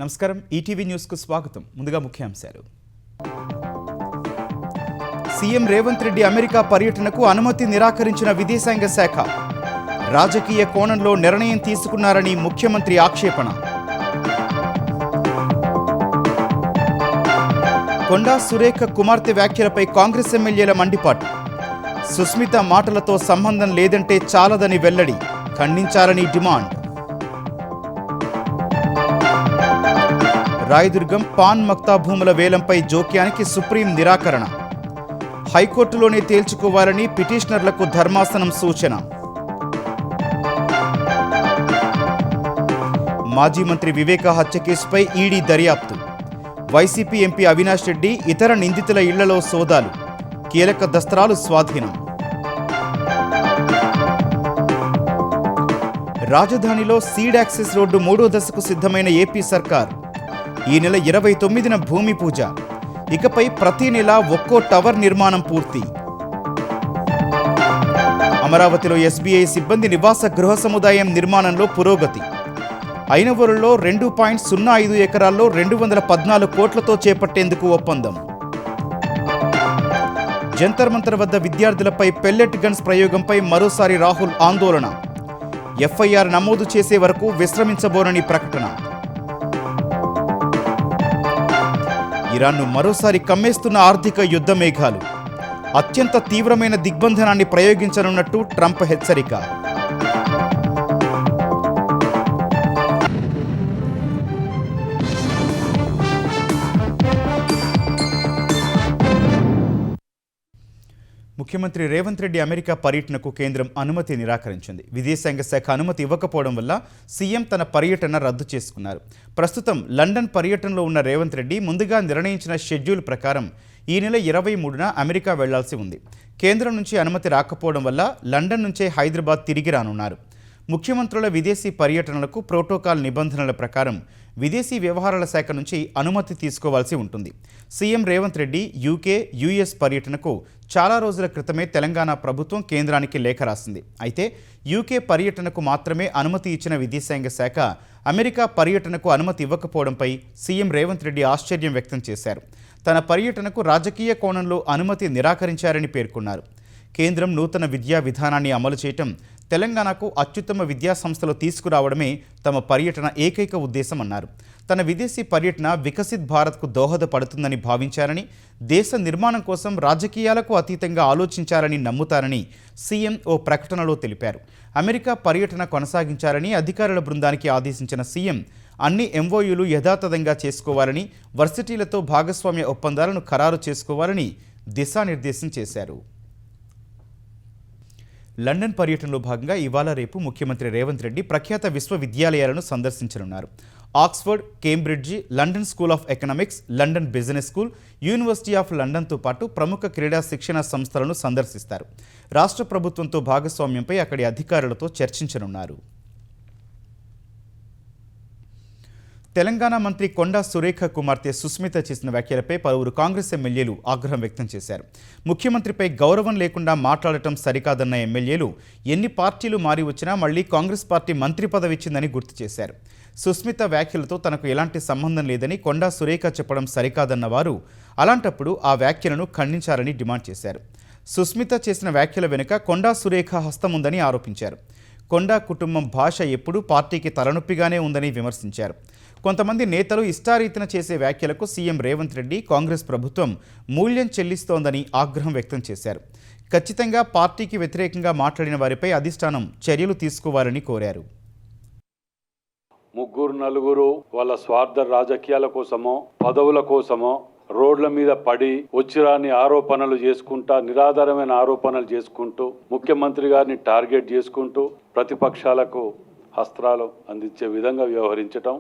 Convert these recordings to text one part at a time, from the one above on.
నమస్కారం ETV news కు స్వాగతం. ముందుగా ముఖ్యాంశాలు. సీఎం రేవంత్ రెడ్డి అమెరికా పర్యటనకు అనుమతి నిరాకరించిన విదేశాంగ శాఖ. రాజకీయ కోణంలో నిర్ణయం తీసుకున్నారని ముఖ్యమంత్రి ఆక్షేపణ. కొండా సురేఖ కుమార్తె వ్యాఖ్యలపై కాంగ్రెస్ ఎమ్మెల్యేల మండిపాటు. సుస్మిత మాటలతో సంబంధం లేదంటే చాలదని వెల్లడి, ఖండించాలని డిమాండ్. రాయదుర్గం పాన్ మక్తా భూముల వేలంపై జోక్యానికి సుప్రీం నిరాకరణ. హైకోర్టులోనే తేల్చుకోవాలని పిటిషనర్లకు ధర్మాసనం సూచన. మాజీ మంత్రి వివేక హత్య కేసుపై ఈడీ దర్యాప్తు. వైసీపీ ఎంపీ అవినాష్ రెడ్డి ఇతర నిందితుల ఇళ్లలో సోదాలు. కీలక దస్త్రాలు స్వాధీనం. రాజధానిలో సీడ్ యాక్సెస్ రోడ్డు 3వ దశకు సిద్ధమైన ఏపీ సర్కార్. ఈ నెల 29న భూమి పూజ. ఇకపై ప్రతి నెల ఒక్కో టవర్ నిర్మాణం పూర్తి. అమరావతిలో ఎస్బీఐ సిబ్బంది నివాస గృహ సముదాయం నిర్మాణంలో పురోగతి. ఐనవోలులో 2.05 ఎకరాల్లో 214 కోట్లతో చేపట్టేందుకు ఒప్పందం. జంతర్ మంతర్ వద్ద విద్యార్థులపై పెల్లెట్ గన్స్ ప్రయోగంపై మరోసారి రాహుల్ ఆందోళన. ఎఫ్ఐఆర్ నమోదు చేసే వరకు విశ్రమించబోనని ప్రకటన. ఇరాన్ను మరోసారి కమ్మేస్తున్న ఆర్థిక యుద్ధ మేఘాలు. అత్యంత తీవ్రమైన దిగ్బంధనాన్ని ప్రయోగించనున్నట్టు ట్రంప్ హెచ్చరిక. ముఖ్యమంత్రి రేవంత్ రెడ్డి అమెరికా పర్యటనకు కేంద్రం అనుమతి నిరాకరించింది. విదేశాంగ శాఖ అనుమతి ఇవ్వకపోవడం వల్ల సీఎం తన పర్యటన రద్దు చేసుకున్నారు. ప్రస్తుతం లండన్ పర్యటనలో ఉన్న రేవంత్ రెడ్డి ముందుగా నిర్ణయించిన షెడ్యూల్ ప్రకారం ఈ నెల 23న అమెరికా వెళ్లాల్సి ఉంది. కేంద్రం నుంచి అనుమతి రాకపోవడం వల్ల లండన్ నుంచే హైదరాబాద్ తిరిగి రానున్నారు. ముఖ్యమంత్రుల విదేశీ పర్యటనలకు ప్రోటోకాల్ నిబంధనల ప్రకారం విదేశీ వ్యవహారాల శాఖ నుంచి అనుమతి తీసుకోవాల్సి ఉంటుంది. CM Revanth Reddy UK, US పర్యటనకు చాలా రోజుల క్రితమే తెలంగాణ ప్రభుత్వం కేంద్రానికి లేఖ రాసింది. అయితే యూకే పర్యటనకు మాత్రమే అనుమతి ఇచ్చిన విదేశాంగ శాఖ అమెరికా పర్యటనకు అనుమతి ఇవ్వకపోవడంపై సీఎం రేవంత్ రెడ్డి ఆశ్చర్యం వ్యక్తం చేశారు. తన పర్యటనకు రాజకీయ కోణంలో అనుమతి నిరాకరించారని పేర్కొన్నారు. కేంద్రం నూతన విద్యా విధానాన్ని అమలు చేయటం, తెలంగాణకు అత్యుత్తమ విద్యా సంస్థలు తీసుకురావడమే తమ పర్యటన ఏకైక ఉద్దేశం అన్నారు. తన విదేశీ పర్యటన వికసిత్ భారత్కు దోహదపడుతుందని భావించారని, దేశ నిర్మాణం కోసం రాజకీయాలకు అతీతంగా ఆలోచించారని నమ్ముతారని సీఎం ఓ ప్రకటనలో తెలిపారు. అమెరికా పర్యటన కొనసాగించాలని అధికారుల బృందానికి ఆదేశించిన సీఎం అన్ని ఎంఓయూలు యథాతథంగా చేసుకోవాలని, వర్సిటీలతో భాగస్వామ్య ఒప్పందాలను ఖరారు చేసుకోవాలని దిశానిర్దేశం చేశారు. లండన్ పర్యటనలో భాగంగా ఇవాళ రేపు ముఖ్యమంత్రి రేవంత్ రెడ్డి ప్రఖ్యాత విశ్వవిద్యాలయాలను సందర్శించనున్నారు. Oxford, Cambridge, London school of economics, London business school, university of లండన్తో పాటు ప్రముఖ క్రీడా శిక్షణ సంస్థలను సందర్శిస్తారు. రాష్ట్ర ప్రభుత్వంతో భాగస్వామ్యంపై అక్కడి అధికారులతో చర్చించనున్నారు. తెలంగాణ మంత్రి కొండా సురేఖ కుమార్తె సుస్మిత చేసిన వ్యాఖ్యలపై పలువురు కాంగ్రెస్ ఎమ్మెల్యేలు ఆగ్రహం వ్యక్తం చేశారు. ముఖ్యమంత్రిపై గౌరవం లేకుండా మాట్లాడటం సరికాదన్న ఎమ్మెల్యేలు ఎన్ని పార్టీలు మారి వచ్చినా మళ్లీ కాంగ్రెస్ పార్టీ మంత్రి పదవి ఇచ్చిందని గుర్తు చేశారు. సుస్మిత వ్యాఖ్యలతో తనకు ఎలాంటి సంబంధం లేదని కొండా సురేఖ చెప్పడం సరికాదన్న వారు అలాంటప్పుడు ఆ వ్యాఖ్యలను ఖండించాలని డిమాండ్ చేశారు. సుస్మిత చేసిన వ్యాఖ్యల వెనుక కొండా సురేఖ హస్తం ఉందని ఆరోపించారు. కొండా కుటుంబం భాష ఎప్పుడూ పార్టీకి తలనొప్పిగానే ఉందని విమర్శించారు. కొంతమంది నేతలు ఇష్టారీతిన చేసే వ్యాఖ్యలకు సీఎం రేవంత్ రెడ్డి, కాంగ్రెస్ ప్రభుత్వం మూల్యం చెల్లిస్తోందని ఆగ్రహం వ్యక్తం చేశారు. ఖచ్చితంగా పార్టీకి వ్యతిరేకంగా మాట్లాడిన వారిపై అధిష్టానం చర్యలు తీసుకోవాలని కోరారు. ముగ్గురు నలుగురు వాళ్ళ స్వార్థ రాజకీయాల కోసమో పదవుల కోసమో రోడ్ల మీద పడి వచ్చిరాని ఆరోపణలు చేసుకుంటా, నిరాధారమైన ఆరోపణలు చేసుకుంటూ, ముఖ్యమంత్రి గారిని టార్గెట్ చేసుకుంటూ ప్రతిపక్షాలకు అస్త్రాలు అందించే విధంగా వ్యవహరించటం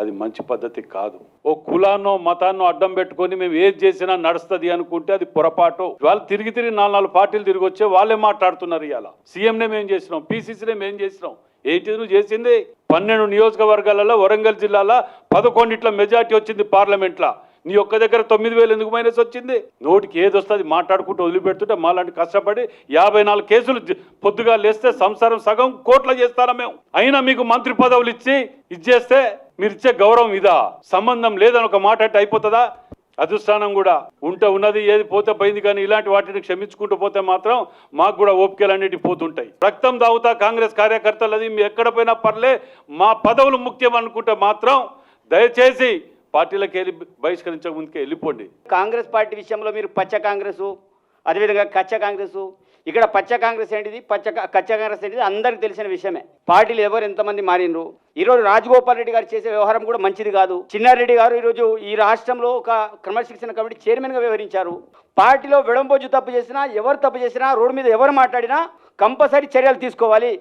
అది మంచి పద్ధతి కాదు. ఓ కులాన్నో మతాన్నో అడ్డం పెట్టుకొని మేము ఏది చేసినా నడుస్తుంది అనుకుంటే అది పొరపాటు. వాళ్ళు తిరిగి 4 పార్టీలు తిరిగి వచ్చే వాళ్ళే మాట్లాడుతున్నారు. ఇవాళ సీఎంనే మేము చేసినాం, పీసీసీనే మేము చేసినాం. ఏంటి నువ్వు చేసింది? 12 నియోజకవర్గాలలో వరంగల్ జిల్లాలో 11 మెజార్టీ వచ్చింది పార్లమెంట్లో. నీ ఒక్క దగ్గర 9,000 ఎందుకు మైనస్ వచ్చింది? నోటికి ఏది వస్తుంది మాట్లాడుకుంటూ వదిలిపెడుతుంటే మాలాంటి కష్టపడి 54 కేసులు పొద్దుగా లేస్తే సంసారం సగం కోట్ల చేస్తారా మేము. అయినా మీకు మంత్రి పదవులు ఇచ్చి ఇది చేస్తే మీరు ఇచ్చే గౌరవం ఇదా? సంబంధం లేదని ఒక మాట అంటే అయిపోతుందా? అధిష్టానం కూడా ఉన్నది ఏది పోతే పోయింది, కానీ ఇలాంటి వాటిని క్షమించుకుంటూ పోతే మాత్రం మాకు కూడా ఓపికలు అన్నిటి పోతుంటాయి. రక్తం దాగుతా కాంగ్రెస్ కార్యకర్తలది మీ ఎక్కడ పోయినా పర్లే, మా పదవులు ముఖ్యం అనుకుంటే మాత్రం దయచేసి పార్టీలకు వెళ్ళి బహిష్కరించక ముందుకే వెళ్ళిపోండి. కాంగ్రెస్ పార్టీ విషయంలో మీరు పచ్చ కాంగ్రెస్, అదేవిధంగా కచ్చ కాంగ్రెస్. ఇక్కడ పచ్చ కాంగ్రెస్ ఏంటిది, కచ్చ కాంగ్రెస్ ఏంటిది అందరికీ తెలిసిన విషయమే. పార్టీలు ఎవరు ఎంతమంది మారినరు. ఈరోజు రాజగోపాల్ రెడ్డి గారు చేసే వ్యవహారం కూడా మంచిది కాదు. చిన్నారెడ్డి గారు ఈరోజు ఈ రాష్ట్రంలో ఒక క్రమశిక్షణ కమిటీ చైర్మన్గా వ్యవహరించారు. పార్టీలో విడంబోజు తప్పు చేసినా, ఎవరు తప్పు చేసినా, రోడ్డు మీద ఎవరు మాట్లాడినా కంపల్సరీ చర్యలు తీసుకోవాలి.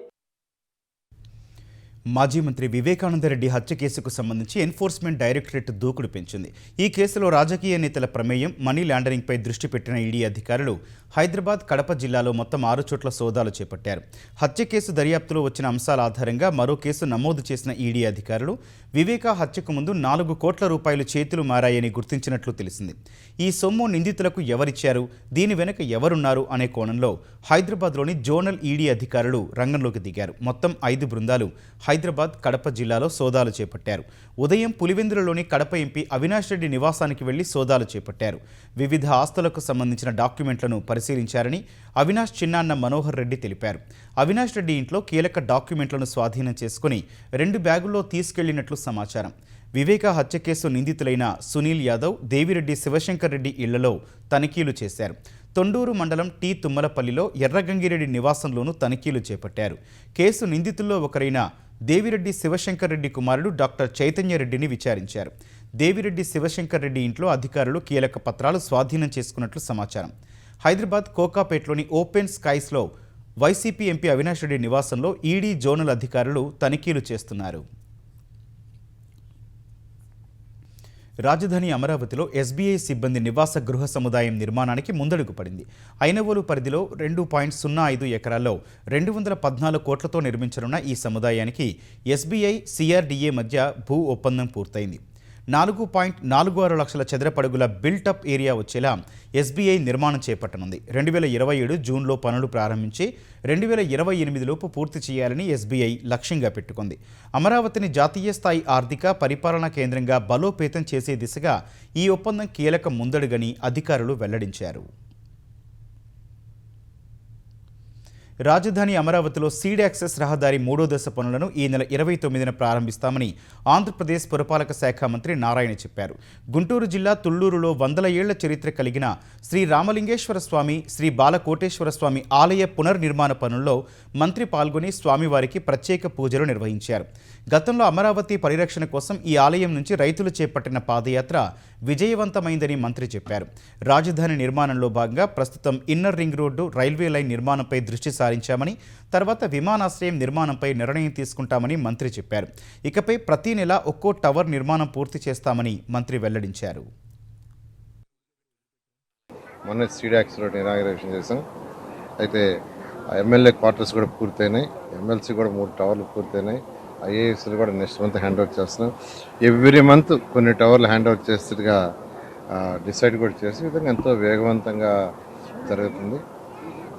మాజీ మంత్రి వివేకానందరెడ్డి హత్య కేసుకు సంబంధించి ఎన్ఫోర్స్మెంట్ డైరెక్టరేట్ దూకుడు పెంచింది. ఈ కేసులో రాజకీయ నేతల ప్రమేయం, మనీ లాండరింగ్పై దృష్టి పెట్టిన ఈడీ అధికారులు హైదరాబాద్, కడప జిల్లాలో మొత్తం 6 చోట్ల సోదాలు చేపట్టారు. హత్య కేసు దర్యాప్తులో వచ్చిన అంశాల ఆధారంగా మరో కేసు నమోదు చేసిన ఈడీ అధికారులు వివేకా హత్యకు ముందు 4 కోట్ల రూపాయలు చేతులు మారాయని గుర్తించినట్లు తెలిసింది. ఈ సొమ్ము నిందితులకు ఎవరిచ్చారు, దీని వెనుక ఎవరున్నారు అనే కోణంలో హైదరాబాద్లోని జోనల్ ఈడీ అధికారులు రంగంలోకి దిగారు. మొత్తం 5 బృందాలు హైదరాబాద్, కడప జిల్లాలో సోదాలు చేపట్టారు. ఉదయం పులివెందులలోని కడప ఎంపీ అవినాష్ రెడ్డి నివాసానికి వెళ్లి సోదాలు చేపట్టారు. వివిధ ఆస్తులకు సంబంధించిన డాక్యుమెంట్లను పరిశీలించారని అవినాష్ చిన్నాన్న మనోహర్ రెడ్డి తెలిపారు. అవినాష్ రెడ్డి ఇంట్లో కీలక డాక్యుమెంట్లను స్వాధీనం చేసుకుని 2 బ్యాగుల్లో తీసుకెళ్లినట్లు సమాచారం. వివేకా హత్య కేసు నిందితులైన సునీల్ యాదవ్, దేవిరెడ్డి శివశంకర్ రెడ్డి ఇళ్లలో తనిఖీలు చేశారు. తొండూరు మండలం టీ తుమ్మలపల్లిలో ఎర్రగంగిరెడ్డి నివాసంలోనూ తనిఖీలు చేపట్టారు. కేసు నిందితుల్లో ఒకరైన దేవిరెడ్డి శివశంకర్ రెడ్డి కుమారుడు డాక్టర్ చైతన్యరెడ్డిని విచారించారు. దేవిరెడ్డి శివశంకర్ రెడ్డి ఇంట్లో అధికారులు కీలక పత్రాలు స్వాధీనం చేసుకున్నట్లు సమాచారం. హైదరాబాద్ కోకాపేట్లోని ఓపెన్ స్కైస్లో వైసీపీ ఎంపీ అవినాష్ రెడ్డి నివాసంలో ఈడీ జోనల్ అధికారులు తనిఖీలు చేస్తున్నారు. రాజధాని అమరావతిలో ఎస్బీఐ సిబ్బంది నివాస గృహ సముదాయం నిర్మాణానికి ముందడుగు పడింది. ఐనవోలు పరిధిలో 2.05 ఎకరాల్లో 214 కోట్లతో నిర్మించనున్న ఈ సముదాయానికి ఎస్బీఐ, సిఆర్డీఏ మధ్య భూ ఒప్పందం పూర్తయింది. 4.46 లక్షల చదరపడుగుల బిల్టప్ ఏరియా వచ్చేలా ఎస్బీఐ నిర్మాణం చేపట్టనుంది. 2027 జూన్లో పనులు ప్రారంభించి 2028లోపు పూర్తి చేయాలని ఎస్బీఐ లక్ష్యంగా పెట్టుకుంది. అమరావతిని జాతీయ స్థాయి ఆర్థిక పరిపాలనా కేంద్రంగా బలోపేతం చేసే దిశగా ఈ ఒప్పందం కీలక ముందడుగని అధికారులు వెల్లడించారు. రాజధాని అమరావతిలో సీడ్ యాక్సెస్ రహదారి 3వ దశ పనులను ఈ నెల 29న ప్రారంభిస్తామని ఆంధ్రప్రదేశ్ పురపాలక శాఖ మంత్రి నారాయణ చెప్పారు. గుంటూరు జిల్లా తుళ్లూరులో 100 ఏళ్ల చరిత్ర కలిగిన శ్రీ రామలింగేశ్వర స్వామి, శ్రీ బాలకోటేశ్వర స్వామి ఆలయ పునర్నిర్మాణ పనుల్లో మంత్రి పాల్గొని స్వామివారికి ప్రత్యేక పూజలు నిర్వహించారు. గతంలో అమరావతి పరిరక్షణ కోసం ఈ ఆలయం నుంచి రైతులు చేపట్టిన పాదయాత్ర విజయవంతమైందని మంత్రి చెప్పారు. రాజధాని నిర్మాణంలో భాగంగా ప్రస్తుతం inner ring road, railway line నిర్మాణంపై దృష్టి సారించామని, తర్వాత విమానాశ్రయం నిర్మాణంపై నిర్ణయం తీసుకుంటామని మంత్రి చెప్పారు. ఇకపై ప్రతి నెల ఒక్కో టవర్ నిర్మాణం పూర్తి చేస్తామని మంత్రి వెల్లడించారు. మొన్న సీడాక్స్ రోడ్ ఇనాగరేషన్ చేసాం. అయితే ఎమ్మెల్యే క్వార్టర్స్ కూడా పూర్తయినాయి, ఎమ్మెల్సీ కూడా 3 టవర్లు పూర్తయినాయి. ఐఏఎస్లు కూడా నెక్స్ట్ మంత్ హ్యాండ్ ఓవర్ చేస్తున్నాం. ఎవ్రీ మంత్ కొన్ని టవర్లు హ్యాండ్ ఓవర్ చేసేట్టుగా డిసైడ్ కూడా చేసే విధంగా ఎంతో వేగవంతంగా జరుగుతుంది.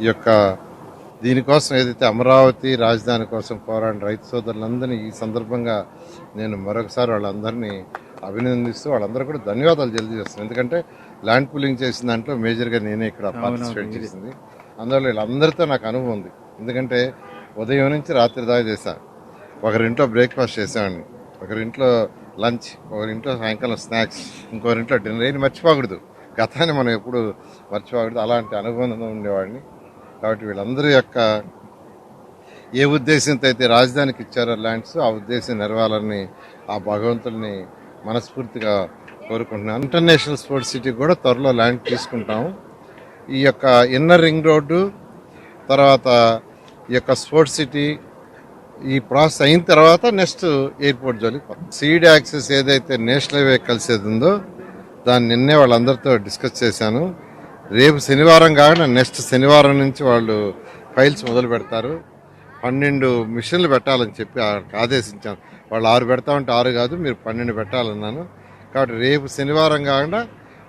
ఈ యొక్క దీనికోసం ఏదైతే అమరావతి రాజధాని కోసం పోరాడిన రైతు సోదరులందరినీ ఈ సందర్భంగా నేను మరొకసారి వాళ్ళందరినీ అభినందిస్తూ వాళ్ళందరూ కూడా ధన్యవాదాలు తెలియజేస్తున్నాను. ఎందుకంటే ల్యాండ్ పూలింగ్ చేసిన దాంట్లో మేజర్గా నేనే ఇక్కడ పార్టిసిపేట్ చేసింది. అందువల్ల వీళ్ళందరితో నాకు అనుభవం ఉంది. ఎందుకంటే ఉదయం నుంచి రాత్రి దాకా చేశాను. ఒకరింట్లో బ్రేక్ఫాస్ట్ చేసేవాడిని, ఒకరింట్లో లంచ్, ఒకరింట్లో సాయంకాలం స్నాక్స్, ఇంకోరింట్లో డిన్నర్. ఏది మర్చిపోకూడదు, గతాన్ని మనం ఎప్పుడు మర్చిపోకూడదు. అలాంటి అనుబంధం ఉండేవాడిని. కాబట్టి వీళ్ళందరి యొక్క ఏ ఉద్దేశంతో అయితే రాజధానికి ఇచ్చారో ల్యాండ్స్, ఆ ఉద్దేశం నెరవేరాలని ఆ భగవంతుడిని మనస్ఫూర్తిగా కోరుకుంటున్నాను. ఇంటర్నేషనల్ స్పోర్ట్స్ సిటీ కూడా త్వరలో ల్యాండ్ తీసుకుంటాము. ఈ యొక్క ఇన్నర్ రింగ్ రోడ్డు తర్వాత ఈ యొక్క స్పోర్ట్స్ సిటీ ఈ ప్రాసెస్ అయిన తర్వాత నెక్స్ట్ ఎయిర్పోర్ట్ జోలికి సీడ్ యాక్సెస్ ఏదైతే నేషనల్ హైవే కలిసేది ఉందో దాన్ని నిన్నే వాళ్ళందరితో డిస్కస్ చేశాను. రేపు శనివారం కాకుండా నెక్స్ట్ శనివారం నుంచి వాళ్ళు ఫైల్స్ మొదలు పెడతారు. 12 మిషన్లు పెట్టాలని చెప్పి ఆదేశించాను. వాళ్ళు 6 పెడతామంటే 6 కాదు, మీరు 12 పెట్టాలన్నాను. కాబట్టి రేపు శనివారం కాకుండా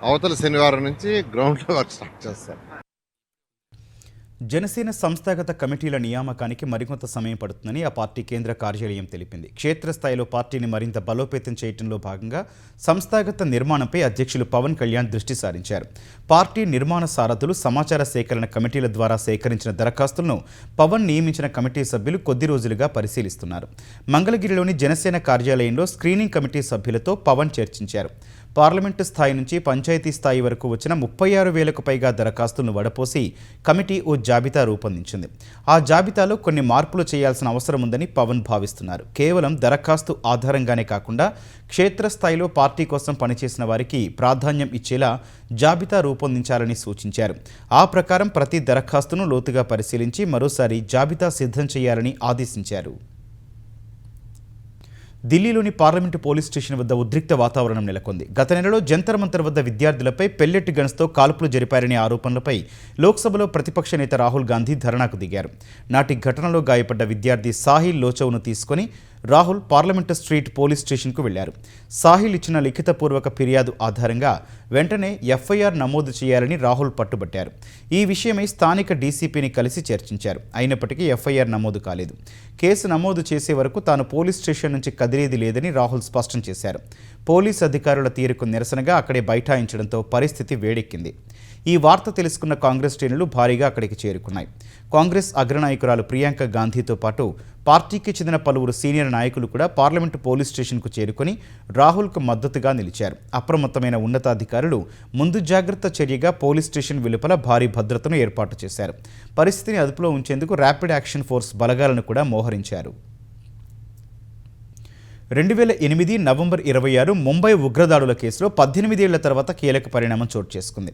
అవతల శనివారం నుంచి గ్రౌండ్లో వర్క్ స్టార్ట్ చేస్తారు. జనసేన సంస్థాగత కమిటీల నియామకానికి మరికొంత సమయం పడుతుందని ఆ పార్టీ కేంద్ర కార్యాలయం తెలిపింది. క్షేత్రస్థాయిలో పార్టీని మరింత బలోపేతం చేయడంలో భాగంగా సంస్థాగత నిర్మాణంపై అధ్యక్షులు పవన్ కళ్యాణ్ దృష్టి సారించారు. పార్టీ నిర్మాణ సారథులు సమాచార సేకరణ కమిటీల ద్వారా సేకరించిన దరఖాస్తులను పవన్ నియమించిన కమిటీ సభ్యులు కొద్ది రోజులుగా పరిశీలిస్తున్నారు. మంగళగిరిలోని జనసేన కార్యాలయంలో స్క్రీనింగ్ కమిటీ సభ్యులతో పవన్ చర్చించారు. పార్లమెంటు స్థాయి నుంచి పంచాయతీ స్థాయి వరకు వచ్చిన 36,000కు పైగా దరఖాస్తులను వడపోసి కమిటీ ఓ జాబితా రూపొందించింది. ఆ జాబితాలో కొన్ని మార్పులు చేయాల్సిన అవసరం ఉందని పవన్ భావిస్తున్నారు. కేవలం దరఖాస్తు ఆధారంగానే కాకుండా క్షేత్రస్థాయిలో పార్టీ కోసం పనిచేసిన వారికి ప్రాధాన్యం ఇచ్చేలా జాబితా రూపొందించాలని సూచించారు. ఆ ప్రకారం ప్రతి దరఖాస్తును లోతుగా పరిశీలించి మరోసారి జాబితా సిద్ధం చేయాలని ఆదేశించారు. ఢిల్లీలోని పార్లమెంటు పోలీస్ స్టేషన్ వద్ద ఉద్రిక్త వాతావరణం నెలకొంది. గత నెలలో జంతర్ మంతర్ వద్ద విద్యార్థులపై పెల్లెట్ గన్స్తో కాల్పులు జరిపారనే ఆరోపణలపై లోక్సభలో ప్రతిపక్ష నేత రాహుల్ గాంధీ ధర్నాకు దిగారు. నాటి ఘటనలో గాయపడ్డ విద్యార్థి సాహిల్ లోచౌను తీసుకుని రాహుల్ పార్లమెంటు స్ట్రీట్ పోలీస్ స్టేషన్కు వెళ్లారు. సాహిల్ ఇచ్చిన లిఖితపూర్వక ఫిర్యాదు ఆధారంగా వెంటనే ఎఫ్ఐఆర్ నమోదు చేయాలని రాహుల్ పట్టుబట్టారు. ఈ విషయమై స్థానిక డీసీపీని కలిసి చర్చించారు. అయినప్పటికీ ఎఫ్ఐఆర్ నమోదు కాలేదు. కేసు నమోదు చేసే వరకు తాను పోలీస్ స్టేషన్ నుంచి కదిలేది లేదని రాహుల్ స్పష్టం చేశారు. పోలీస్ అధికారుల తీరుకు నిరసనగా అక్కడే బైఠాయించడంతో పరిస్థితి వేడెక్కింది. ఈ వార్త తెలుసుకున్న కాంగ్రెస్ శ్రేణులు భారీగా అక్కడికి చేరుకున్నాయి. కాంగ్రెస్ అగ్రనాయకురాలు ప్రియాంక గాంధీతో పాటు పార్టీకి చెందిన పలువురు సీనియర్ నాయకులు కూడా పార్లమెంటు పోలీస్ స్టేషన్కు చేరుకుని రాహుల్కు మద్దతుగా నిలిచారు. అప్రమత్తమైన ఉన్నతాధికారులు ముందు జాగ్రత్త చర్యగా పోలీస్ స్టేషన్ వెలుపల భారీ భద్రతను ఏర్పాటు చేశారు. పరిస్థితిని అదుపులో ఉంచేందుకు ర్యాపిడ్ యాక్షన్ ఫోర్స్ బలగాలను కూడా మోహరించారు. 2008 నవంబర్ 26 ముంబై ఉగ్రదాడుల కేసులో 18 ఏళ్ల తర్వాత కీలక పరిణామం చోటు చేసుకుంది.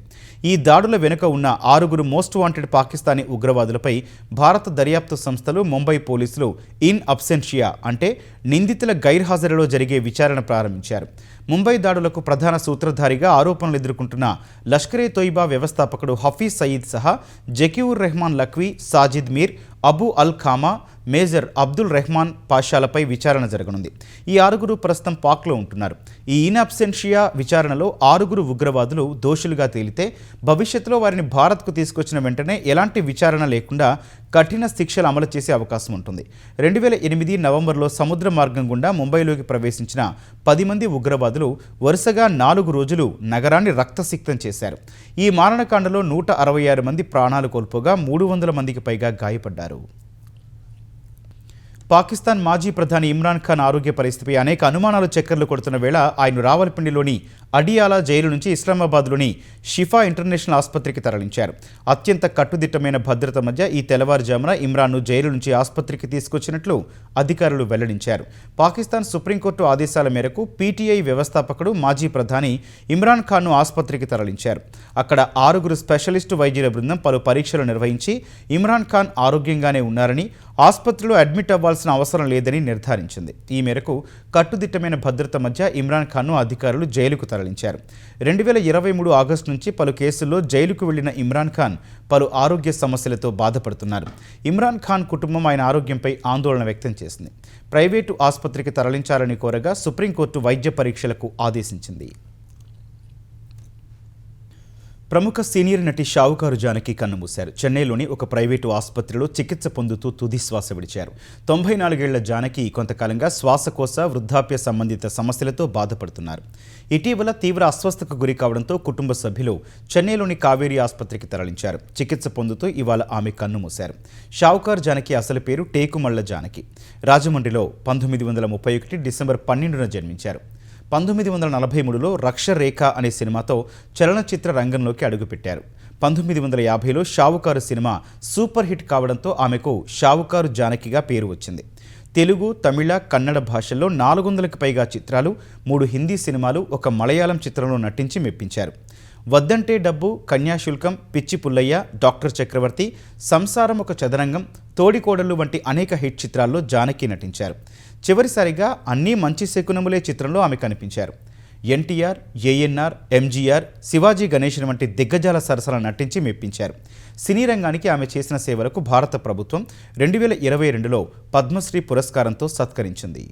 ఈ దాడుల వెనుక ఉన్న 6 మోస్ట్ వాంటెడ్ పాకిస్తానీ ఉగ్రవాదులపై భారత దర్యాప్తు సంస్థలు ముంబై పోలీసులు ఇన్ అబ్సెన్షియా అంటే నిందితుల గైర్హాజరులో జరిగే విచారణ ప్రారంభించారు. ముంబై దాడులకు ప్రధాన సూత్రధారిగా ఆరోపణలు ఎదుర్కొంటున్న లష్కరే తోయిబా వ్యవస్థాపకుడు హఫీజ్ సయీద్ సహా జకీవుర్ రెహమాన్ లఖ్వీ, సాజిద్ మీర్, అబు అల్ ఖామా, మేజర్ అబ్దుల్ రెహమాన్ పాషాలపై విచారణ జరగనుంది. ఈ 6 ప్రస్తుతం పాక్లో ఉంటున్నారు. ఈ ఇన్ అబ్సెన్షియా విచారణలో 6 ఉగ్రవాదులు దోషులుగా తేలితే భవిష్యత్తులో వారిని భారత్కు తీసుకొచ్చిన వెంటనే ఎలాంటి విచారణ లేకుండా కఠిన శిక్షలు అమలు చేసే అవకాశం ఉంటుంది. 2008 నవంబర్లో సముద్ర మార్గం గుండా ముంబైలోకి ప్రవేశించిన 10 మంది ఉగ్రవాదులు వరుసగా 4 రోజులు నగరాన్ని రక్తసిక్తం చేశారు. ఈ మారణకాండలో 166 మంది ప్రాణాలు కోల్పోగా 300 మందికి పైగా గాయపడ్డారు. పాకిస్తాన్ మాజీ ప్రధాని ఇమ్రాన్ ఖాన్ ఆరోగ్య పరిస్థితిపై అనేక అనుమానాలు చక్కర్లు కొడుతున్న వేళ ఆయన రావల్పిండిలోని అడియాలా జైలు నుంచి ఇస్లామాబాద్లోని షిఫా ఇంటర్నేషనల్ ఆసుపత్రికి తరలించారు. అత్యంత కట్టుదిట్టమైన భద్రత మధ్య ఈ తెల్లవారుజామున ఇమ్రాన్ను జైలు నుంచి ఆసుపత్రికి తీసుకొచ్చినట్లు అధికారులు వెల్లడించారు. పాకిస్తాన్ సుప్రీంకోర్టు ఆదేశాల మేరకు పీటీఐ వ్యవస్థాపకుడు మాజీ ప్రధాని ఇమ్రాన్ ఖాన్ను ఆసుపత్రికి తరలించారు. అక్కడ 6 స్పెషలిస్టు వైద్యుల బృందం పలు పరీక్షలు నిర్వహించి ఇమ్రాన్ ఖాన్ ఆరోగ్యంగానే ఉన్నారని, ఆసుపత్రిలో అడ్మిట్ అవ్వాల్సిన అవసరం లేదని నిర్ధారించింది. ఈ మేరకు కట్టుదిట్టమైన భద్రత మధ్య ఇమ్రాన్ ఖాన్ను అధికారులు జైలుకు తరలించారు. 2023 ఆగస్టు నుంచి పలు కేసుల్లో జైలుకు వెళ్లిన ఇమ్రాన్ ఖాన్ పలు ఆరోగ్య సమస్యలతో బాధపడుతున్నారు. ఇమ్రాన్ ఖాన్ కుటుంబం ఆయన ఆరోగ్యంపై ఆందోళన వ్యక్తం చేసింది. ప్రైవేటు ఆసుపత్రికి తరలించాలని కోరగా సుప్రీంకోర్టు వైద్య పరీక్షలకు ఆదేశించింది. ప్రముఖ సీనియర్ నటి షావుకారు జానకి కన్నుమూశారు. చెన్నైలోని ఒక ప్రైవేటు ఆసుపత్రిలో చికిత్స పొందుతూ తుది శ్వాస విడిచారు. 94 ఏళ్ల జానకి కొంతకాలంగా శ్వాసకోశ, వృద్ధాప్య సంబంధిత సమస్యలతో బాధపడుతున్నారు. ఇటీవల తీవ్ర అస్వస్థతకు గురి కావడంతో కుటుంబ సభ్యులు చెన్నైలోని కావేరీ ఆసుపత్రికి తరలించారు. చికిత్స పొందుతూ ఇవాళ ఆమె కన్నుమూశారు. షావుకారు జానకి అసలు పేరు టేకుమళ్ల జానకి. రాజమండ్రిలో 1931 డిసెంబర్ 12న జన్మించారు. 1943లో రక్షరేఖ అనే సినిమాతో చలనచిత్ర రంగంలోకి అడుగుపెట్టారు. 1950లో షావుకారు సినిమా సూపర్ హిట్ కావడంతో ఆమెకు షావుకారు జానకిగా పేరు వచ్చింది. తెలుగు, తమిళ, కన్నడ భాషల్లో 400కి పైగా చిత్రాలు, 3 హిందీ సినిమాలు, 1 మలయాళం చిత్రంలో నటించి మెప్పించారు. వద్దంటే డబ్బు, కన్యాశుల్కం, పిచ్చి పుల్లయ్య, డాక్టర్ చక్రవర్తి, సంసారం ఒక చదరంగం, తోడికోడళ్ళు వంటి అనేక హిట్ చిత్రాల్లో జానకి నటించారు. చివరిసారిగా అన్నీ మంచి శకునములే చిత్రంలో ఆమె కనిపించారు. ఎన్టీఆర్, ఏఎన్ఆర్, ఎంజీఆర్, శివాజీ గణేశన్ వంటి దిగ్గజాల సరసన నటించి మెప్పించారు. సినీ రంగానికి ఆమె చేసిన సేవలకు భారత ప్రభుత్వం 2022లో పద్మశ్రీ పురస్కారంతో సత్కరించింది.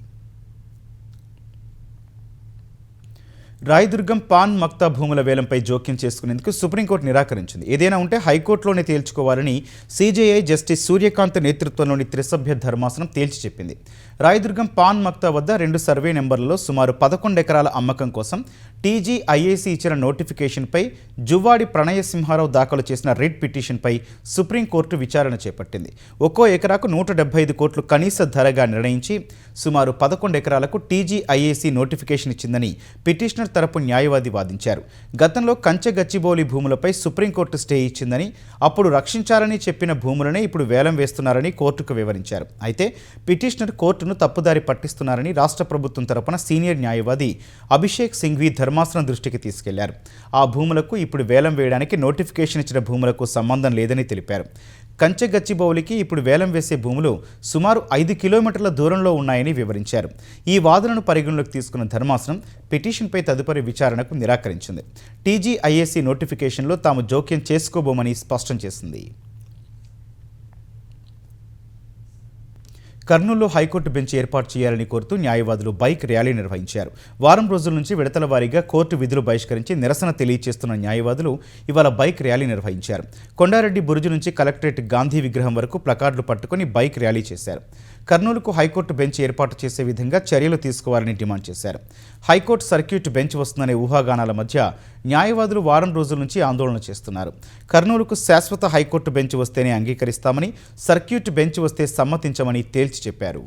రాయదుర్గం పాన్ మక్తా భూముల వేలంపై జోక్యం చేసుకునేందుకు సుప్రీంకోర్టు నిరాకరించింది. ఏదైనా ఉంటే హైకోర్టులోనే తేల్చుకోవాలని సీజేఐ జస్టిస్ సూర్యకాంత్ నేతృత్వంలోని త్రిసభ్య ధర్మాసనం తేల్చి చెప్పింది. రాయదుర్గం పాన్ మక్తా వద్ద 2 సర్వే నెంబర్లలో సుమారు 11 ఎకరాల అమ్మకం కోసం టీజీఐఏసీ ఇచ్చిన నోటిఫికేషన్పై జువ్వాడి ప్రణయ సింహారావు దాఖలు చేసిన రిట్ పిటిషన్పై సుప్రీంకోర్టు విచారణ చేపట్టింది. ఒక్కో ఎకరాకు 175 కోట్లు కనీస ధరగా నిర్ణయించి సుమారు 11 ఎకరాలకు టీజీఐఏసీ నోటిఫికేషన్ ఇచ్చిందని పిటిషనర్ తరపు న్యాయవాది వాదించారు. గతంలో కంచె గచ్చిబౌలి భూములపై సుప్రీంకోర్టు స్టే ఇచ్చిందని, అప్పుడు రక్షించాలని చెప్పిన భూములనే ఇప్పుడు వేలం వేస్తున్నారని కోర్టుకు వివరించారు. అయితే పిటిషనర్ కోర్టును తప్పుదారి పట్టిస్తున్నారని రాష్ట్ర ప్రభుత్వం తరపున సీనియర్ న్యాయవాది అభిషేక్ సింఘ్వి ధర్మాసనం దృష్టికి తీసుకెళ్లారు. ఆ భూములకు ఇప్పుడు వేలం వేయడానికి నోటిఫికేషన్ ఇచ్చిన భూములకు సంబంధం లేదని తెలిపారు. కంచె గచ్చిబౌలికి ఇప్పుడు వేలం వేసే భూములు సుమారు 5 కిలోమీటర్ల దూరంలో ఉన్నాయని వివరించారు. ఈ వాదనను పరిగణలోకి తీసుకున్న ధర్మాసనం పిటిషన్పై తదుపరి విచారణకు నిరాకరించింది. టీజీఐఏసీ నోటిఫికేషన్లో తాము జోక్యం చేసుకోబోమని స్పష్టం చేసింది. కర్నూలులో హైకోర్టు బెంచ్ ఏర్పాటు చేయాలని కోరుతూ న్యాయవాదులు బైక్ ర్యాలీ నిర్వహించారు. వారం రోజుల నుంచి విడతల వారీగా కోర్టు విధులు బహిష్కరించి నిరసన తెలియజేస్తున్న న్యాయవాదులు ఇవాళ బైక్ ర్యాలీ నిర్వహించారు. కొండారెడ్డి బురుజు నుంచి కలెక్టరేట్ గాంధీ విగ్రహం వరకు ప్లకార్డులు పట్టుకుని బైక్ ర్యాలీ చేశారు. కర్నూలుకు హైకోర్టు బెంచ్ ఏర్పాటు చేసే విధంగా చర్యలు తీసుకోవాలని డిమాండ్ చేశారు. హైకోర్టు సర్క్యూట్ బెంచ్ వస్తుందనే ఊహాగానాల మధ్య న్యాయవాదులు వారం రోజుల నుంచి ఆందోళన చేస్తున్నారు. కర్నూలుకు శాశ్వత హైకోర్టు బెంచ్ వస్తేనే అంగీకరిస్తామని, సర్క్యూట్ బెంచ్ వస్తే సమ్మతించమని తేల్చి చెప్పారు.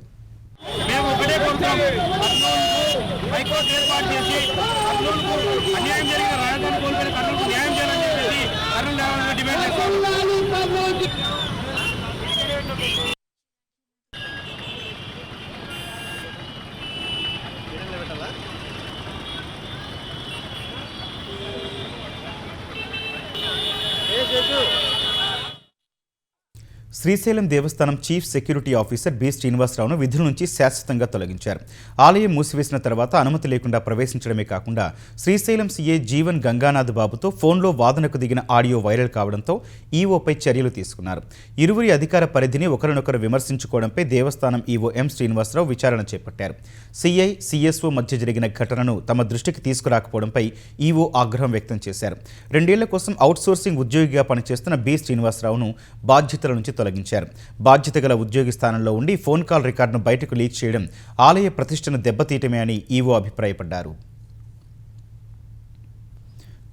శ్రీశైలం దేవస్థానం చీఫ్ సెక్యూరిటీ ఆఫీసర్ బి శ్రీనివాసరావును విధుల నుంచి శాశ్వతంగా తొలగించారు. ఆలయం మూసివేసిన తర్వాత అనుమతి లేకుండా ప్రవేశించడమే కాకుండా శ్రీశైలం సీఏ జీవన్ గంగానాథ్ బాబుతో ఫోన్లో వాదనకు దిగిన ఆడియో వైరల్ కావడంతో ఈవోపై చర్యలు తీసుకున్నారు. ఇరువురి అధికార పరిధిని ఒకరినొకరు విమర్శించుకోవడంపై దేవస్థానం ఈవో ఎం శ్రీనివాసరావు విచారణ చేపట్టారు. సిఐ, సిఎస్ఓ మధ్య జరిగిన ఘటనను తమ దృష్టికి తీసుకురాకపోవడంపై ఈవో ఆగ్రహం వ్యక్తం చేశారు. 2 ఏళ్ల కోసం అవుట్సోర్సింగ్ ఉద్యోగిగా పనిచేస్తున్న బి శ్రీనివాసరావును బాధ్యతల నుంచి తొలగించారు. బాధ్యత గల ఉద్యోగి స్థానంలో ఉండి ఫోన్ కాల్ రికార్డును బయటకు లీక్ చేయడం ఆలయ ప్రతిష్టను దెబ్బతీయటమే అని ఈవో అభిప్రాయపడ్డారు.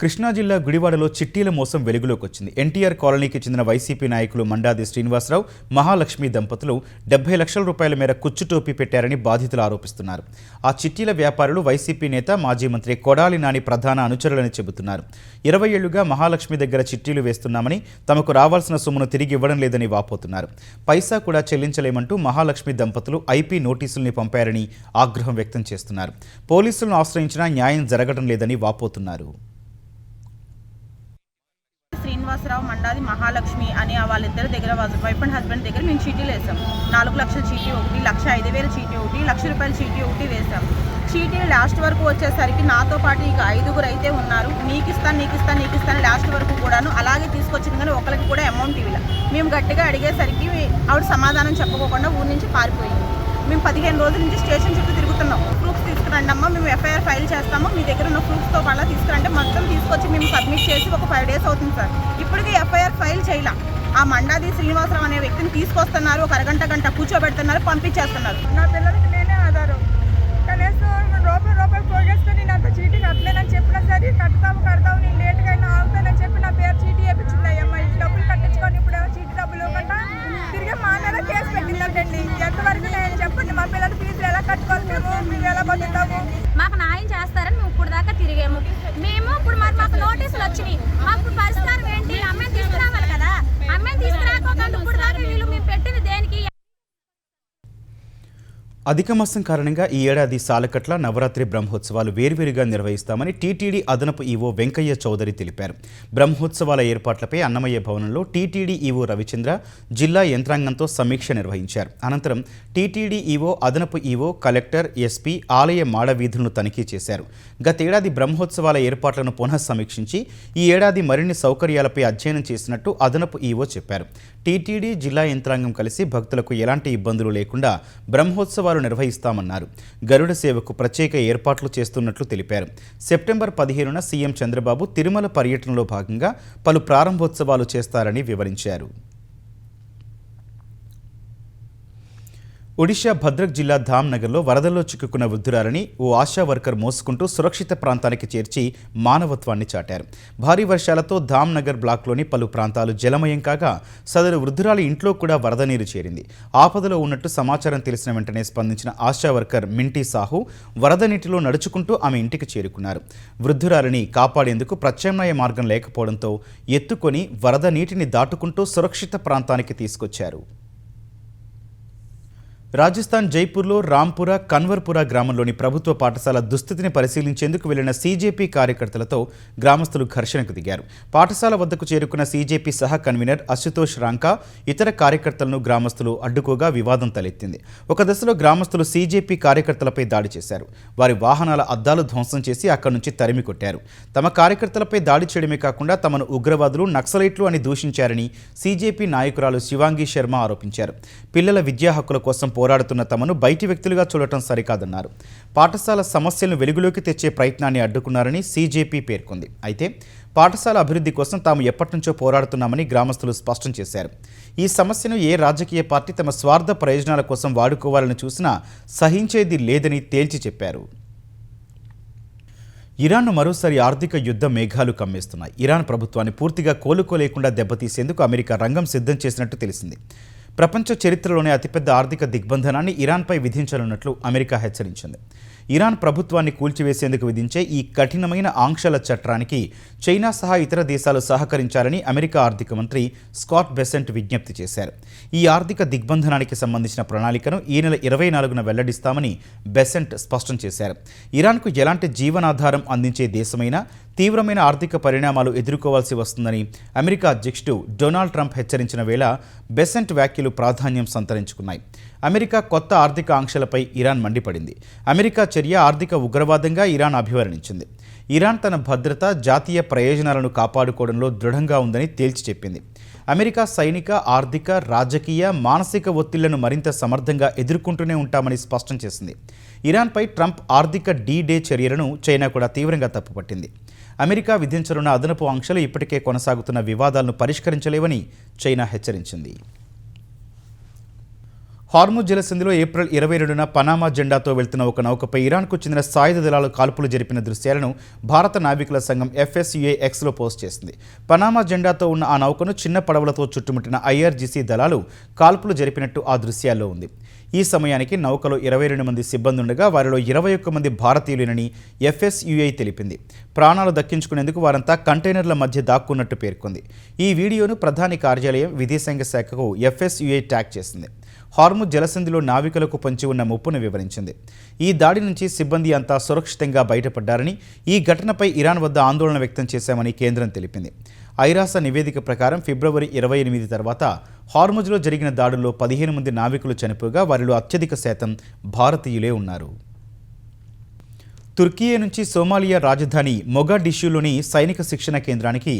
కృష్ణా జిల్లా గుడివాడలో చిట్టీల మోసం వెలుగులోకి వచ్చింది. ఎన్టీఆర్ కాలనీకి చెందిన వైసీపీ నాయకులు మండాది శ్రీనివాసరావు, మహాలక్ష్మి దంపతులు 70 లక్షల రూపాయల మేర కుచ్చుటోపీ పెట్టారని బాధితులు ఆరోపిస్తున్నారు. ఆ చిట్టీల వ్యాపారులు వైసీపీ నేత, మాజీ మంత్రి కొడాలి నాని ప్రధాన అనుచరులని చెబుతున్నారు. 20 ఏళ్లుగా మహాలక్ష్మి దగ్గర చిట్టీలు వేస్తున్నామని, తమకు రావాల్సిన సొమ్మును తిరిగి ఇవ్వడం లేదని వాపోతున్నారు. పైసా కూడా చెల్లించలేమంటూ మహాలక్ష్మి దంపతులు ఐపీ నోటీసుల్ని పంపారని ఆగ్రహం వ్యక్తం చేస్తున్నారు. పోలీసులను ఆశ్రయించినా న్యాయం జరగడం లేదని వాపోతున్నారు. శ్రీనివాసరావు, మండాది మహాలక్ష్మి అని వాళ్ళిద్దరి దగ్గర వైఫ్ అండ్ హస్బెండ్ దగ్గర మేము చీటీలు వేసాం. 4 లక్షల చీటీ ఒకటి, 1,05,000 చీటీ ఒకటి, 1,00,000 రూపాయల చీటీ ఒకటి వేసాం. చీటీలు లాస్ట్ వరకు వచ్చేసరికి నాతో పాటు ఇక 5గురు అయితే ఉన్నారు. నీకు ఇస్తాను లాస్ట్ వరకు కూడాను అలాగే తీసుకొచ్చింది. కానీ ఒకరికి కూడా అమౌంట్ ఇవ్వలే. మేము గట్టిగా అడిగేసరికి ఆవిడ సమాధానం చెప్పకోకుండా ఊరి నుంచి పారిపోయింది. మేము 15 రోజుల నుంచి స్టేషన్ చుట్టూ తిరుగుతున్నాం. ప్రూఫ్స్ తీసుకురండి అమ్మా, మేము ఎఫ్ఐఆర్ ఫైల్ చేస్తాము, మీ దగ్గర ఉన్న ప్రూఫ్స్తో మళ్ళీ తీసుకురంటే మొత్తం తీసుకొచ్చి మేము సబ్మిట్ చేసి ఒక 5 డేస్ అవుతుంది సార్. ఇప్పటికీ ఎఫ్ఐఆర్ ఫైల్ చేయలే. ఆ మండాది శ్రీనివాసరావు అనే వ్యక్తిని తీసుకొస్తున్నారు, ఒక అరగంట కూర్చోబెడుతున్నారు, పంపించేస్తున్నారు. నా పిల్లలకి నేనే ఆధారం. కనీసం రూపాయి పోగేసుకొని నేను అంత చీటీ కట్టలేనని చెప్పినా సరే కడతావు నేను లేట్గా అయినా ఆగుతానని చెప్పి నా పేరు చీటీ వేయించింది. అయ్యమ్మ ఈ డబ్బులు కట్టించుకొని ఇప్పుడు చీటీ డబ్బులు కట్టా తిరిగి మా నెల కేసు పెట్టిందంటండి. ఎంతవరకు నేను చెప్పండి, మా పిల్లల ఫీజులు ఎలా కట్టుకోవాలి, మేము ఎలా బతుకుతాము? మాకు న్యాయం చేస్తారని మేము ఇప్పుడు దాకా తిరిగాము. మేము ఇప్పుడు మాకు నోటీసులు వచ్చినాయి. మాకు పరిష్కారం ఏంటి? అమ్మాయిని తీసుకురావాలి కదా. అమ్మాయిని తీసుకురాకుండా ఇప్పుడు దాకా వీళ్ళు మేము పెట్టింది దేనికి? అధిక మాసం కారణంగా ఈ ఏడాది సాలకట్ల నవరాత్రి బ్రహ్మోత్సవాలు వేర్వేరుగా నిర్వహిస్తామని టీటీడీ అదనపు ఈవో వెంకయ్య చౌదరి తెలిపారు. బ్రహ్మోత్సవాల ఏర్పాట్లపై అన్నమయ్య భవనంలో టీటీడీ ఈవో రవిచంద్ర జిల్లా యంత్రాంగంతో సమీక్ష నిర్వహించారు. అనంతరం టీటీడీ ఈవో, అదనపు ఈవో, కలెక్టర్, ఎస్పీ ఆలయ మాడ వీధులను తనిఖీ చేశారు. గతేడాది బ్రహ్మోత్సవాల ఏర్పాట్లను పునః సమీక్షించి ఈ ఏడాది మరిన్ని సౌకర్యాలపై అధ్యయనం చేసినట్టు అదనపు ఈవో చెప్పారు. టీటీడీ జిల్లా యంత్రాంగం కలిసి భక్తులకు ఎలాంటి ఇబ్బందులు లేకుండా బ్రహ్మోత్సవాలు ఉత్సవాలు నిర్వహిస్తామన్నారు. గరుడ సేవకు ప్రత్యేక ఏర్పాట్లు చేస్తున్నట్లు తెలిపారు. సెప్టెంబర్ 15న సీఎం చంద్రబాబు తిరుమల పర్యటనలో భాగంగా పలు ప్రారంభోత్సవాలు చేస్తారని వివరించారు. ఒడిషా భద్రక్ జిల్లా ధామ్నగర్లో వరదల్లో చిక్కుకున్న వృద్ధురాలని ఓ ఆశా వర్కర్ మోసుకుంటూ సురక్షిత ప్రాంతానికి చేర్చి మానవత్వాన్ని చాటారు. భారీ వర్షాలతో ధామ్నగర్ బ్లాక్లోని పలు ప్రాంతాలు జలమయం కాగా సదరు వృద్ధురాలి ఇంట్లో కూడా వరద నీరు చేరింది. ఆపదలో ఉన్నట్టు సమాచారం తెలిసిన వెంటనే స్పందించిన ఆశా వర్కర్ మింటీ సాహు వరద నీటిలో నడుచుకుంటూ ఆమె ఇంటికి చేరుకున్నారు. వృద్ధురాలిని కాపాడేందుకు ప్రత్యామ్నాయ మార్గం లేకపోవడంతో ఎత్తుకొని వరద నీటిని దాటుకుంటూ సురక్షిత ప్రాంతానికి తీసుకొచ్చారు. రాజస్థాన్ జైపూర్లో రాంపుర కన్వర్పుర గ్రామంలోని ప్రభుత్వ పాఠశాల దుస్థితిని పరిశీలించేందుకు వెళ్లిన సీజేపీ కార్యకర్తలతో గ్రామస్తులు ఘర్షణకు దిగారు. పాఠశాల వద్దకు చేరుకున్న సీజేపీ సహ కన్వీనర్ అశుతోష్ రాంకా ఇతర కార్యకర్తలను గ్రామస్తులు అడ్డుకోగా వివాదం తలెత్తింది. ఒక దశలో గ్రామస్తులు సీజేపీ కార్యకర్తలపై దాడి చేశారు. వారి వాహనాల అద్దాలు ధ్వంసం చేసి అక్కడి నుంచి తరిమి కొట్టారు. తమ కార్యకర్తలపై దాడి చేయడమే కాకుండా తమను ఉగ్రవాదులు, నక్సలైట్లు అని దూషించారని సీజేపీ నాయకురాలు శివాంగి శర్మ ఆరోపించారు. పిల్లల విద్యా హక్కుల కోసం పోరాడుతున్న తమను బయటి వ్యక్తులుగా చూడటం సరికాదన్నారు. పాఠశాల సమస్యలను వెలుగులోకి తెచ్చే ప్రయత్నాన్ని అడ్డుకున్నారని సీజేపీ పేర్కొంది. అయితే పాఠశాల అభివృద్ధి కోసం తాము ఎప్పటినుంచో పోరాడుతున్నామని గ్రామస్తులు స్పష్టం చేశారు. ఈ సమస్యను ఏ రాజకీయ పార్టీ తమ స్వార్థ ప్రయోజనాల కోసం వాడుకోవాలని చూసినా సహించేది లేదని తేల్చి చెప్పారు. ఇరాన్ను మరోసారి ఆర్థిక యుద్ధ మేఘాలు కమ్మేస్తున్నాయి. ఇరాన్ ప్రభుత్వాన్ని పూర్తిగా కోలుకోలేకుండా దెబ్బతీసేందుకు అమెరికా రంగం సిద్ధం చేసినట్టు తెలిసింది. ప్రపంచ చరిత్రలోనే అతిపెద్ద ఆర్థిక దిగ్బంధనాన్ని ఇరాన్పై విధించనున్నట్లు అమెరికా హెచ్చరించింది. ఇరాన్ ప్రభుత్వాన్ని కూల్చివేసేందుకు విధించే ఈ కఠినమైన ఆంక్షల చట్టానికి చైనా సహా ఇతర దేశాలు సహకరించాలని అమెరికా ఆర్థిక మంత్రి స్కాట్ బెసెంట్ విజ్ఞప్తి చేశారు. ఈ ఆర్థిక దిగ్బంధనానికి సంబంధించిన ప్రణాళికను ఈ నెల 24న వెల్లడిస్తామని బెసెంట్ స్పష్టం చేశారు. ఇరాన్కు ఎలాంటి జీవనాధారం అందించే దేశమైనా తీవ్రమైన ఆర్థిక పరిణామాలు ఎదుర్కోవాల్సి వస్తుందని అమెరికా అధ్యక్షుడు డొనాల్డ్ ట్రంప్ హెచ్చరించిన వేళ బెసెంట్ వ్యాఖ్యలు ప్రాధాన్యం సంతరించుకున్నాయి. అమెరికా కొత్త ఆర్థిక ఆంక్షలపై ఇరాన్ మండిపడింది. అమెరికా చర్య ఆర్థిక ఉగ్రవాదంగా ఇరాన్ అభివర్ణించింది. ఇరాన్ తన భద్రత, జాతీయ ప్రయోజనాలను కాపాడుకోవడంలో దృఢంగా ఉందని తేల్చి చెప్పింది. అమెరికా సైనిక, ఆర్థిక, రాజకీయ, మానసిక ఒత్తిళ్లను మరింత సమర్థంగా ఎదుర్కొంటూనే ఉంటామని స్పష్టం చేసింది. ఇరాన్పై ట్రంప్ ఆర్థిక డీ-డే చర్యలను చైనా కూడా తీవ్రంగా తప్పుపట్టింది. అమెరికా విధించనున్న అదనపు ఆంక్షలు ఇప్పటికే కొనసాగుతున్న వివాదాలను పరిష్కరించలేవని చైనా హెచ్చరించింది. హార్ముజ్ జలసంధిలో ఏప్రిల్ 22న పనామా జెండాతో వెళ్తున్న ఒక నౌకపై ఇరాన్కు చెందిన సాయుధ దళాలు కాల్పులు జరిపిన దృశ్యాలను భారత నావికుల సంఘం FSUA-Xలో పోస్ట్ చేసింది. పనామా జెండాతో ఉన్న ఆ నౌకను చిన్న పడవలతో చుట్టుముట్టిన IRGC దళాలు కాల్పులు జరిపినట్టు ఆ దృశ్యాల్లో ఉంది. ఈ సమయానికి నౌకలో 22 మంది సిబ్బంది ఉండగా వారిలో 21 మంది భారతీయులేనని FSUA తెలిపింది. ప్రాణాలు దక్కించుకునేందుకు వారంతా కంటైనర్ల మధ్య దాక్కున్నట్టు పేర్కొంది. ఈ వీడియోను ప్రధాని కార్యాలయం, విదేశాంగ శాఖకు FSUA ట్యాగ్ చేసింది. హార్ముజ్ జలసంధిలో నావికులకు పొంచి ఉన్న ముప్పును వివరించింది. ఈ దాడి నుంచి సిబ్బంది అంతా సురక్షితంగా బయటపడ్డారని, ఈ ఘటనపై ఇరాన్ వద్ద ఆందోళన వ్యక్తం చేశామని కేంద్రం తెలిపింది. ఐరాస నివేదిక ప్రకారం ఫిబ్రవరి 28 తర్వాత హార్ముజ్లో జరిగిన దాడుల్లో 15 మంది నావికులు చనిపోగా వారిలో అత్యధిక శాతం భారతీయులే ఉన్నారు. తుర్కియే నుంచి సోమాలియా రాజధాని మొగాడిషులోని సైనిక శిక్షణ కేంద్రానికి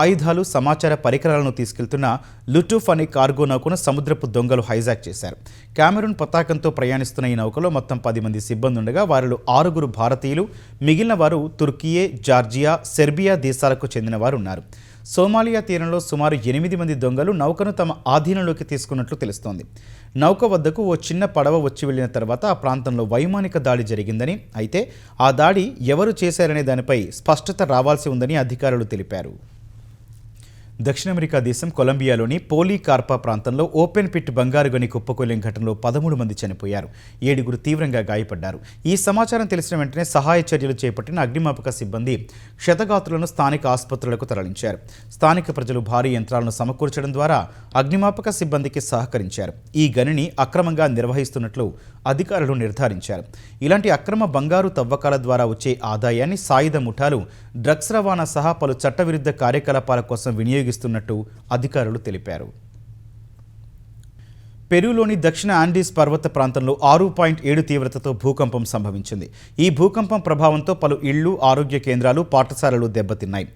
ఆయుధాలు, సమాచార పరికరాలను తీసుకెళ్తున్న లుటూఫ్ అనే కార్గో నౌకను సముద్రపు దొంగలు హైజాక్ చేశారు. కామెరూన్ పతాకంతో ప్రయాణిస్తున్న ఈ నౌకలో మొత్తం 10 మంది సిబ్బంది ఉండగా వారిలో 6 భారతీయులు, మిగిలిన వారు తుర్కియే, జార్జియా, సెర్బియా దేశాలకు చెందిన వారు ఉన్నారు. సోమాలియా తీరంలో సుమారు 8 మంది దొంగలు నౌకను తమ ఆధీనంలోకి తీసుకున్నట్లు తెలుస్తోంది. నౌక వద్దకు ఓ చిన్న పడవ వచ్చి వెళ్లిన తర్వాత ఆ ప్రాంతంలో వైమానిక దాడి జరిగిందని, అయితే ఆ దాడి ఎవరు చేశారనే దానిపై స్పష్టత రావాల్సి ఉందని అధికారులు తెలిపారు. దక్షిణ అమెరికా దేశం కొలంబియాలోని పోలీకార్పా ప్రాంతంలో ఓపెన్ పిట్ బంగారు గని కుప్పకూలిన ఘటనలో 13 మంది చనిపోయారు. 7 తీవ్రంగా గాయపడ్డారు. ఈ సమాచారం తెలిసిన వెంటనే సహాయ చర్యలు చేపట్టిన అగ్నిమాపక సిబ్బంది క్షతగాత్రులను స్థానిక ఆసుపత్రులకు తరలించారు. స్థానిక ప్రజలు భారీ యంత్రాలను సమకూర్చడం ద్వారా అగ్నిమాపక సిబ్బందికి సహకరించారు. ఈ గనిని అక్రమంగా నిర్వహిస్తున్నట్లు అధికారులు నిర్ధారించారు. ఇలాంటి అక్రమ బంగారు తవ్వకాల ద్వారా వచ్చే ఆదాయాన్ని సాయుధ ముఠాలు డ్రగ్స్ రవాణా సహా పలు చట్టవిరుద్ధ కార్యకలాపాల కోసం వినియోగిస్తున్నట్టు అధికారులు తెలిపారు. పెరూలోని దక్షిణ ఆండీస్ పర్వత ప్రాంతంలో 6.7 తీవ్రతతో భూకంపం సంభవించింది. ఈ భూకంపం ప్రభావంతో పలు ఇళ్లు, ఆరోగ్య కేంద్రాలు, పాఠశాలలు దెబ్బతిన్నాయి.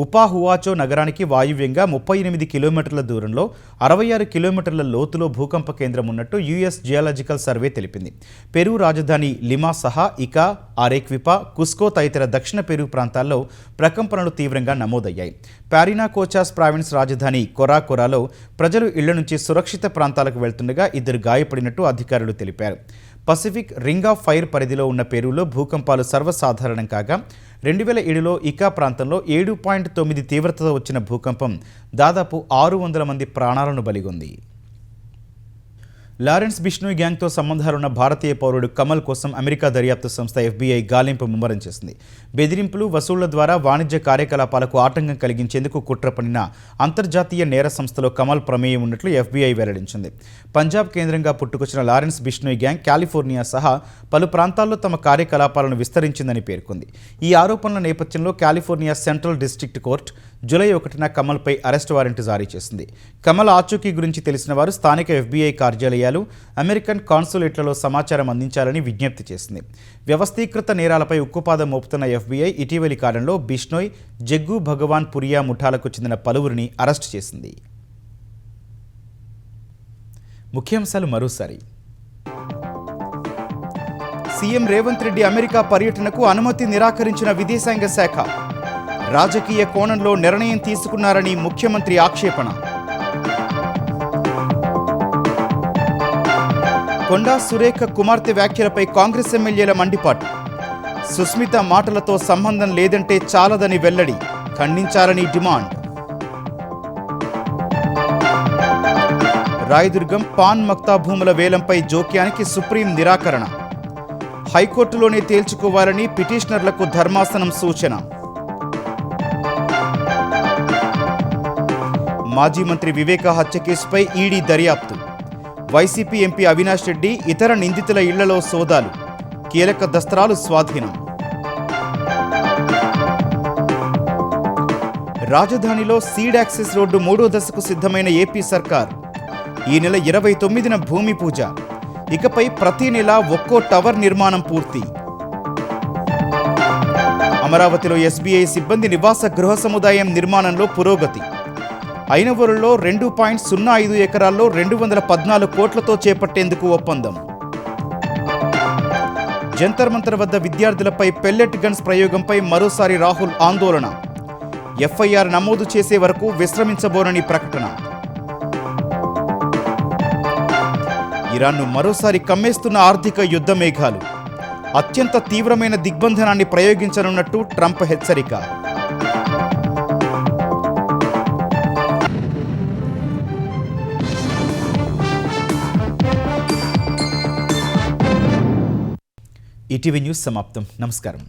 ఉపాహువాచో నగరానికి వాయువ్యంగా 38 కిలోమీటర్ల దూరంలో 66 కిలోమీటర్ల లోతులో భూకంప కేంద్రం ఉన్నట్టు యుఎస్ జియాలజికల్ సర్వే తెలిపింది. పెరూ రాజధాని లిమా సహా ఇకా, అరేక్విపా, కుస్కో తదితర దక్షిణ పెరూ ప్రాంతాల్లో ప్రకంపనలు తీవ్రంగా నమోదయ్యాయి. పారినాకోచాస్ ప్రావిన్స్ రాజధాని కొరాకొరాలో ప్రజలు ఇళ్ల నుంచి సురక్షిత ప్రాంతాలకు వెళ్తుండగా 2 గాయపడినట్టు అధికారులు తెలిపారు. పసిఫిక్ రింగ్ ఆఫ్ ఫైర్ పరిధిలో ఉన్న పెరూలో భూకంపాలు సర్వసాధారణం కాగా 2007లో ఇకా ప్రాంతంలో 7.9 తీవ్రతతో వచ్చిన భూకంపం దాదాపు 600 మంది ప్రాణాలను బలిగొంది. లారెన్స్ బిష్నోయ్ గ్యాంగ్తో సంబంధాలున్న భారతీయ పౌరుడు కమల్ కోసం అమెరికా దర్యాప్తు సంస్థ FBI గాలింపు ముమ్మరం చేసింది. బెదిరింపులు, వసూళ్ల ద్వారా వాణిజ్య కార్యకలాపాలకు ఆటంకం కలిగించేందుకు కుట్ర పన్నిన అంతర్జాతీయ నేర సంస్థలో కమల్ ప్రమేయం ఉన్నట్లు FBI వెల్లడించింది. పంజాబ్ కేంద్రంగా పుట్టుకొచ్చిన లారెన్స్ బిష్నోయ్ గ్యాంగ్ కాలిఫోర్నియా సహా పలు ప్రాంతాల్లో తమ కార్యకలాపాలను విస్తరించిందని పేర్కొంది. ఈ ఆరోపణల నేపథ్యంలో California central district court July 1న కమల్పై అరెస్ట్ వారెంట్ జారీ చేసింది. కమల్ ఆచూకీ గురించి తెలిసిన వారు స్థానిక FBI కార్యాలయాలు, అమెరికన్ కాన్సులేట్లలో సమాచారం అందించాలని విజ్ఞప్తి చేసింది. వ్యవస్థీకృత నేరాలపై ఉక్కుపాదం మోపుతున్న FBI ఇటీవలి కాలంలో బిష్నోయ్, జగ్గు భగవాన్ పురియా ముఠాలకు చెందిన పలువురిని అరెస్ట్ చేసింది. ముఖ్యాంశాలు మరోసారి. సీఎం రేవంత్ రెడ్డి అమెరికా పర్యటనకు అనుమతి నిరాకరించిన విదేశాంగ శాఖ. రాజకీయ కోణంలో నిర్ణయం తీసుకున్నారని ముఖ్యమంత్రి ఆక్షేపణ. కొండా సురేఖ కుమార్తె వ్యాఖ్యలపై కాంగ్రెస్ ఎమ్మెల్యేల మండిపాటు. సుస్మిత మాటలతో సంబంధం లేదంటే చాలదని వెల్లడి, ఖండించాలని డిమాండ్. రాయదుర్గం పాన్ మక్తా భూముల వేలంపై జోక్యానికి సుప్రీం నిరాకరణ. హైకోర్టులోనే తేల్చుకోవాలని పిటిషనర్లకు ధర్మాసనం సూచన. మాజీ మంత్రి వివేకా హత్య కేసుపై ఈడీ దర్యాప్తు. వైసీపీ ఎంపీ అవినాష్ రెడ్డి, ఇతర నిందితుల ఇళ్లలో సోదాలు. కీలక దస్త్రాలు స్వాధీనం. రాజధానిలో సీడ్ యాక్సెస్ రోడ్డు 3వ దశకు సిద్ధమైన ఏపీ సర్కార్. ఈ నెల 29న భూమి పూజ. ఇకపై ప్రతి నెల ఒక్కో టవర్ నిర్మాణం పూర్తి. అమరావతిలో SBI సిబ్బంది నివాస గృహ సముదాయం నిర్మాణంలో పురోగతి. ఐనవోలులో 2.05 ఎకరాల్లో 214 కోట్లతో చేపట్టేందుకు ఒప్పందం. జంతర్ మంతర్ వద్ద విద్యార్థులపై పెల్లెట్ గన్స్ ప్రయోగంపై మరోసారి రాహుల్ ఆందోళన. FIR నమోదు చేసే వరకు విశ్రమించబోనని ప్రకటన. ఇరాన్ను మరోసారి కమ్మేస్తున్న ఆర్థిక యుద్ధ మేఘాలు. అత్యంత తీవ్రమైన దిగ్బంధనాన్ని ప్రయోగించనున్నట్టు ట్రంప్ హెచ్చరిక. ఈటీవీ న్యూస్ సమాప్తం. నమస్కారం.